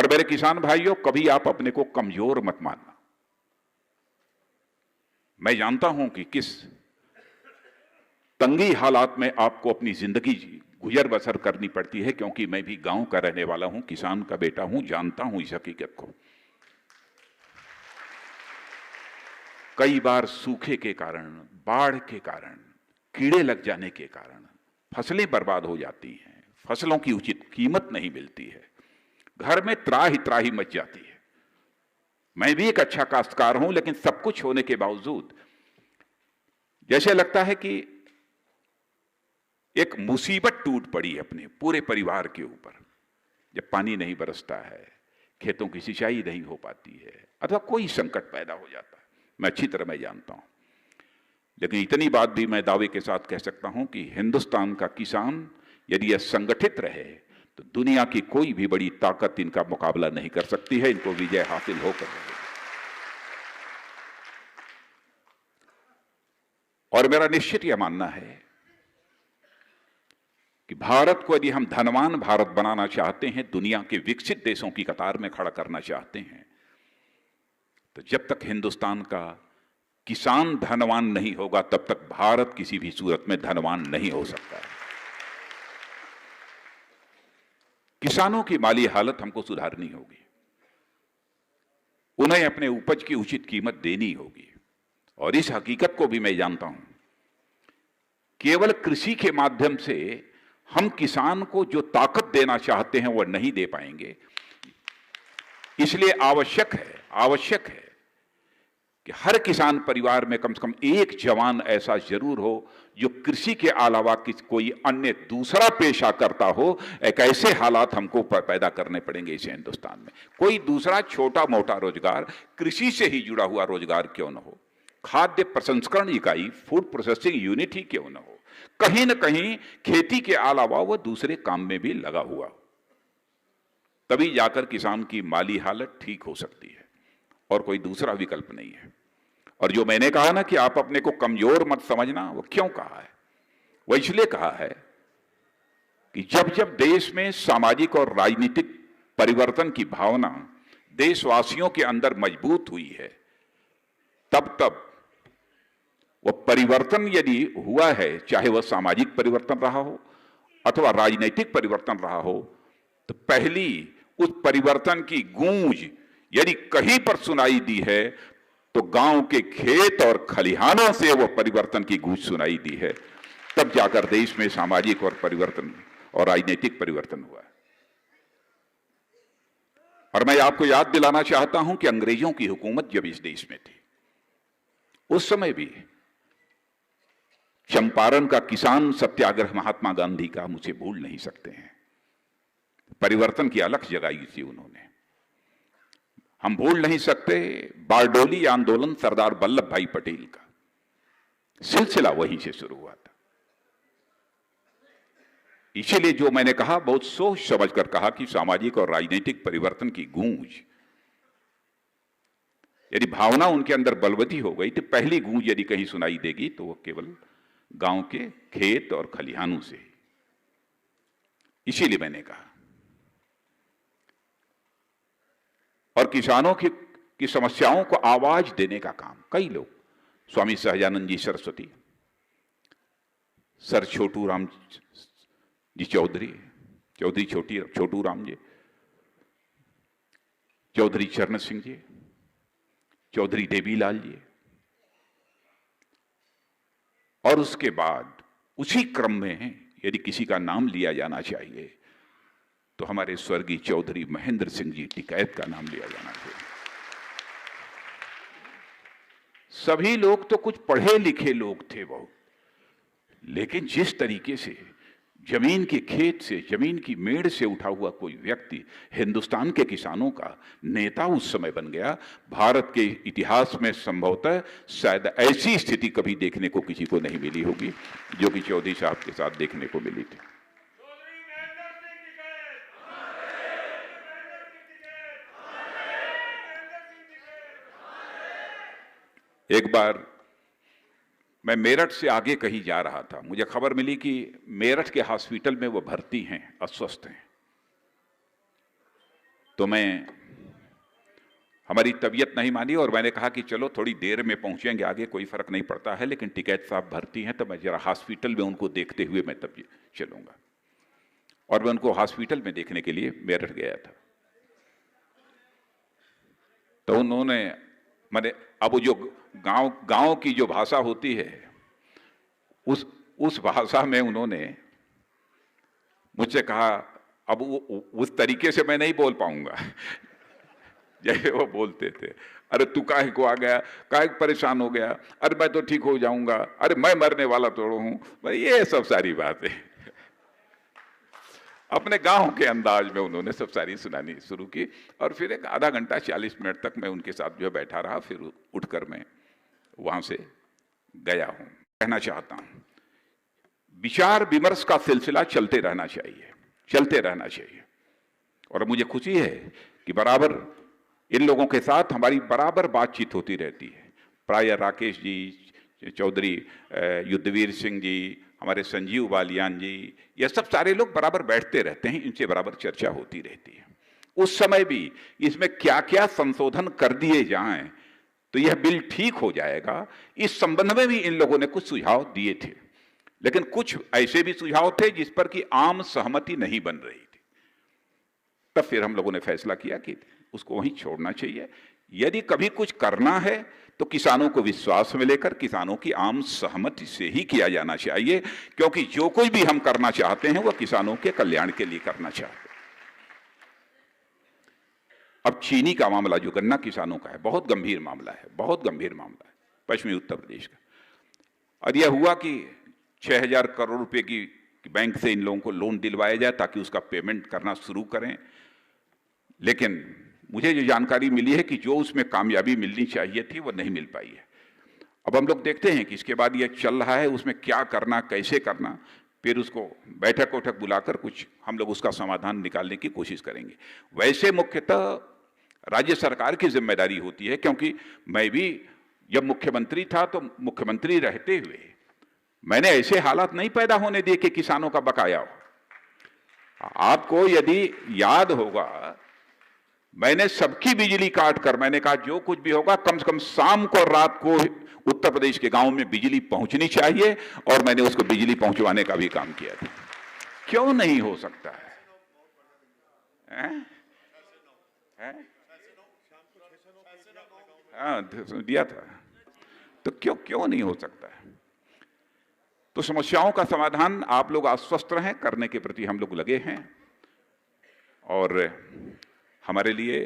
और मेरे किसान भाइयों, कभी आप अपने को कमजोर मत मानना। मैं जानता हूं कि किस तंगी हालात में आपको अपनी जिंदगी गुजर बसर करनी पड़ती है, क्योंकि मैं भी गांव का रहने वाला हूं, किसान का बेटा हूं, जानता हूं इस हकीकत को। कई बार सूखे के कारण, बाढ़ के कारण, कीड़े लग जाने के कारण फसलें बर्बाद हो जाती हैं, फसलों की उचित कीमत नहीं मिलती है, घर में त्राही त्राही मच जाती है। मैं भी एक अच्छा काश्तकार हूं, लेकिन सब कुछ होने के बावजूद जैसे लगता है कि एक मुसीबत टूट पड़ी है अपने पूरे परिवार के ऊपर। जब पानी नहीं बरसता है, खेतों की सिंचाई नहीं हो पाती है, अथवा कोई संकट पैदा हो जाता है, मैं अच्छी तरह मैं जानता हूं। लेकिन इतनी बात भी मैं दावे के साथ कह सकता हूं कि हिंदुस्तान का किसान यदि यह संगठित रहे तो दुनिया की कोई भी बड़ी ताकत इनका मुकाबला नहीं कर सकती है, इनको विजय हासिल होकर रहेगी। और मेरा निश्चित यह मानना है कि भारत को यदि हम धनवान भारत बनाना चाहते हैं, दुनिया के विकसित देशों की कतार में खड़ा करना चाहते हैं, तो जब तक हिंदुस्तान का किसान धनवान नहीं होगा, तब तक भारत किसी भी सूरत में धनवान नहीं हो सकता है। किसानों की माली हालत हमको सुधारनी होगी, उन्हें अपने उपज की उचित कीमत देनी होगी। और इस हकीकत को भी मैं जानता हूं, केवल कृषि के माध्यम से हम किसान को जो ताकत देना चाहते हैं वह नहीं दे पाएंगे। इसलिए आवश्यक है कि हर किसान परिवार में कम से कम एक जवान ऐसा जरूर हो जो कृषि के अलावा कोई अन्य दूसरा पेशा करता हो। एक ऐसे हालात हमको पैदा करने पड़ेंगे इस हिंदुस्तान में। कोई दूसरा छोटा मोटा रोजगार कृषि से ही जुड़ा हुआ रोजगार क्यों न हो, खाद्य प्रसंस्करण इकाई, फूड प्रोसेसिंग यूनिट ही क्यों न हो, कहीं न कहीं खेती के अलावा वह दूसरे काम में भी लगा हुआ हो, तभी जाकर किसान की माली हालत ठीक हो सकती है, और कोई दूसरा विकल्प नहीं है। और जो मैंने कहा ना कि आप अपने को कमजोर मत समझना, वो क्यों कहा है? वो इसलिए कहा है कि जब जब देश में सामाजिक और राजनीतिक परिवर्तन की भावना देशवासियों के अंदर मजबूत हुई है, तब तब वह परिवर्तन यदि हुआ है, चाहे वह सामाजिक परिवर्तन रहा हो अथवा राजनीतिक परिवर्तन रहा हो, तो पहली उस परिवर्तन की गूंज यदि कहीं पर सुनाई दी है तो गांव के खेत और खलिहानों से वह परिवर्तन की गूंज सुनाई दी है। तब जाकर देश में सामाजिक और परिवर्तन और राजनीतिक परिवर्तन हुआ। और मैं आपको याद दिलाना चाहता हूं कि अंग्रेजों की हुकूमत जब इस देश में थी, उस समय भी चंपारण का किसान सत्याग्रह महात्मा गांधी का मुझे भूल नहीं सकते हैं। परिवर्तन की अलख जगाई थी उन्होंने। हम भूल नहीं सकते बारडोली आंदोलन सरदार वल्लभ भाई पटेल का, सिलसिला वहीं से शुरू हुआ था। इसीलिए जो मैंने कहा, बहुत सोच समझकर कहा कि सामाजिक और राजनीतिक परिवर्तन की गूंज यदि भावना उनके अंदर बलवती हो गई, तो पहली गूंज यदि कहीं सुनाई देगी तो वो केवल गांव के खेत और खलिहानों से। इसीलिए मैंने कहा, और किसानों की समस्याओं को आवाज देने का काम कई लोग, स्वामी सहजानंद जी सरस्वती, सर छोटू राम जी चौधरी छोटू राम जी, चौधरी चरण सिंह जी, चौधरी देवीलाल जी, और उसके बाद उसी क्रम में यदि किसी का नाम लिया जाना चाहिए तो हमारे स्वर्गीय चौधरी महेंद्र सिंह जी टिकैत का नाम लिया जाना चाहिए। सभी लोग तो कुछ पढ़े लिखे लोग थे बहुत, लेकिन जिस तरीके से जमीन के खेत से, जमीन की मेड़ से उठा हुआ कोई व्यक्ति हिंदुस्तान के किसानों का नेता उस समय बन गया, भारत के इतिहास में संभवतः शायद ऐसी स्थिति कभी देखने को किसी को नहीं मिली होगी जो कि चौधरी साहब के साथ देखने को मिली थी। एक बार मैं मेरठ से आगे कहीं जा रहा था, मुझे खबर मिली कि मेरठ के हॉस्पिटल में वो भर्ती हैं, अस्वस्थ हैं। तो हमारी तबीयत नहीं मानी और मैंने कहा कि चलो थोड़ी देर में पहुंचेंगे आगे, कोई फर्क नहीं पड़ता है, लेकिन टिकैत साहब भर्ती हैं तो मैं जरा हॉस्पिटल में उनको देखते हुए मैं तब चलूंगा। और मैं उनको हॉस्पिटल में देखने के लिए मेरठ गया था। तो उन्होंने मैंने अब जो गांव की जो भाषा होती है उस भाषा में उन्होंने मुझसे कहा, अब उस तरीके से मैं नहीं बोल पाऊंगा जैसे वो बोलते थे, अरे तू काहे को आ गया, काहे परेशान हो गया, अरे मैं तो ठीक हो जाऊंगा, अरे मैं मरने वाला तो हूं, भाई ये सब सारी बातें अपने गांव के अंदाज में उन्होंने सब सारी सुनानी शुरू की। और फिर एक आधा घंटा 40 मिनट तक मैं उनके साथ जो बैठा रहा, फिर उठकर मैं वहां से गया हूं। कहना चाहता हूं, विचार विमर्श का सिलसिला चलते रहना चाहिए, चलते रहना चाहिए। और मुझे खुशी है कि बराबर इन लोगों के साथ हमारी बराबर बातचीत होती रहती है। प्राय राकेश जी, चौधरी युद्धवीर सिंह जी, हमारे संजीव बालियान जी, ये सब सारे लोग बराबर बैठते रहते हैं, इनसे बराबर चर्चा होती रहती है। उस समय भी इसमें क्या क्या संशोधन कर दिए जाएं तो यह बिल ठीक हो जाएगा, इस संबंध में भी इन लोगों ने कुछ सुझाव दिए थे। लेकिन कुछ ऐसे भी सुझाव थे जिस पर कि आम सहमति नहीं बन रही थी। तब फिर हम लोगों ने फैसला किया कि उसको वहीं छोड़ना चाहिए। यदि कभी कुछ करना है तो किसानों को विश्वास में लेकर किसानों की आम सहमति से ही किया जाना चाहिए, क्योंकि जो कुछ भी हम करना चाहते हैं वह किसानों के कल्याण के लिए करना चाहते हैं। अब चीनी का मामला जो गन्ना किसानों का है, बहुत गंभीर मामला है, बहुत गंभीर मामला है पश्चिमी उत्तर प्रदेश का। और यह हुआ कि 6,000 करोड़ रुपए की बैंक से इन लोगों को लोन दिलवाया जाए ताकि उसका पेमेंट करना शुरू करें। लेकिन मुझे जो जानकारी मिली है कि जो उसमें कामयाबी मिलनी चाहिए थी वो नहीं मिल पाई है। अब हम लोग देखते हैं कि इसके बाद ये चल रहा है, उसमें क्या करना, कैसे करना, फिर उसको बैठक उठक बुलाकर कुछ हम लोग उसका समाधान निकालने की कोशिश करेंगे। वैसे मुख्यतः राज्य सरकार की जिम्मेदारी होती है, क्योंकि मैं भी जब मुख्यमंत्री था तो मुख्यमंत्री रहते हुए मैंने ऐसे हालात नहीं पैदा होने दिए कि किसानों का बकाया हो। आपको यदि याद होगा, मैंने सबकी बिजली काट कर मैंने कहा जो कुछ भी होगा कम से कम शाम को और रात को उत्तर प्रदेश के गांव में बिजली पहुंचनी चाहिए, और मैंने उसको बिजली पहुंचवाने का भी काम किया था। क्यों नहीं हो सकता है? हाँ, दिया था, तो क्यों नहीं हो सकता है? तो समस्याओं का समाधान आप लोग आश्वस्त रहें, करने के प्रति हम लोग लगे हैं। और हमारे लिए,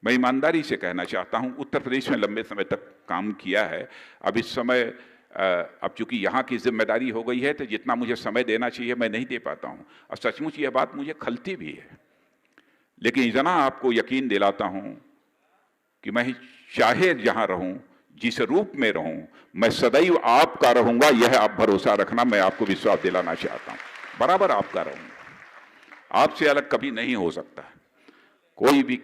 मैं ईमानदारी से कहना चाहता हूं, उत्तर प्रदेश में लंबे समय तक काम किया है। अब इस समय अब चूंकि यहाँ की जिम्मेदारी हो गई है तो जितना मुझे समय देना चाहिए मैं नहीं दे पाता हूं, और सचमुच यह बात मुझे खलती भी है। लेकिन इतना आपको यकीन दिलाता हूं कि मैं चाहे जहां रहूं, जिस रूप में रहूं, मैं सदैव आपका रहूंगा, यह आप भरोसा रखना। मैं आपको विश्वास दिलाना चाहता हूं, बराबर आपका रहूंगा, आपसे अलग कभी नहीं हो सकता। कोई भी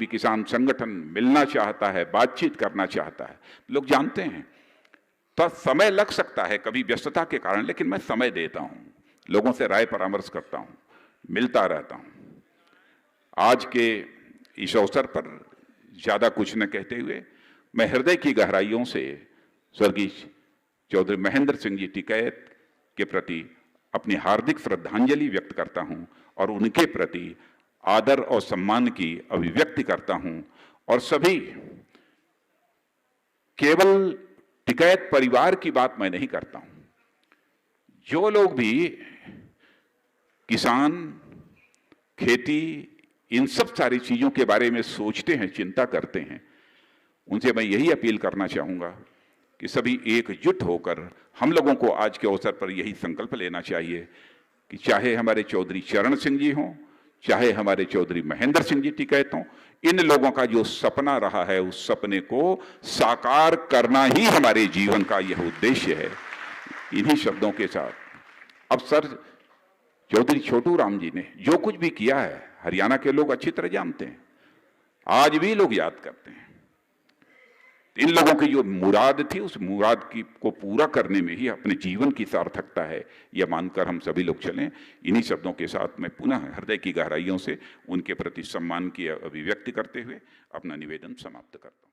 किसान संगठन मिलना चाहता है, बातचीत करना चाहता है, लोग जानते हैं तो समय लग सकता है कभी व्यस्तता के कारण, लेकिन मैं समय देता हूं, लोगों से राय परामर्श करता हूं, मिलता रहता हूं। आज के इस अवसर पर ज्यादा कुछ न कहते हुए मैं हृदय की गहराइयों से स्वर्गीय चौधरी महेंद्र सिंह जी टिकैत के प्रति अपनी हार्दिक श्रद्धांजलि व्यक्त करता हूं और उनके प्रति आदर और सम्मान की अभिव्यक्ति करता हूं। और सभी, केवल टिकैत परिवार की बात मैं नहीं करता हूं, जो लोग भी किसान, खेती, इन सब सारी चीजों के बारे में सोचते हैं, चिंता करते हैं, उनसे मैं यही अपील करना चाहूंगा कि सभी एकजुट होकर हम लोगों को आज के अवसर पर यही संकल्प लेना चाहिए कि चाहे हमारे चौधरी चरण सिंह जी हों, चाहे हमारे चौधरी महेंद्र सिंह जी टिकैत हों, इन लोगों का जो सपना रहा है उस सपने को साकार करना ही हमारे जीवन का यह उद्देश्य है। इन्हीं शब्दों के साथ अब सर चौधरी छोटू राम जी ने जो कुछ भी किया है, हरियाणा के लोग अच्छी तरह जानते हैं, आज भी लोग याद करते हैं। इन लोगों की जो मुराद थी, उस मुराद की को पूरा करने में ही अपने जीवन की सार्थकता है, यह मानकर हम सभी लोग चलें। इन्हीं शब्दों के साथ मैं पुनः हृदय की गहराइयों से उनके प्रति सम्मान की अभिव्यक्ति करते हुए अपना निवेदन समाप्त करता हूँ।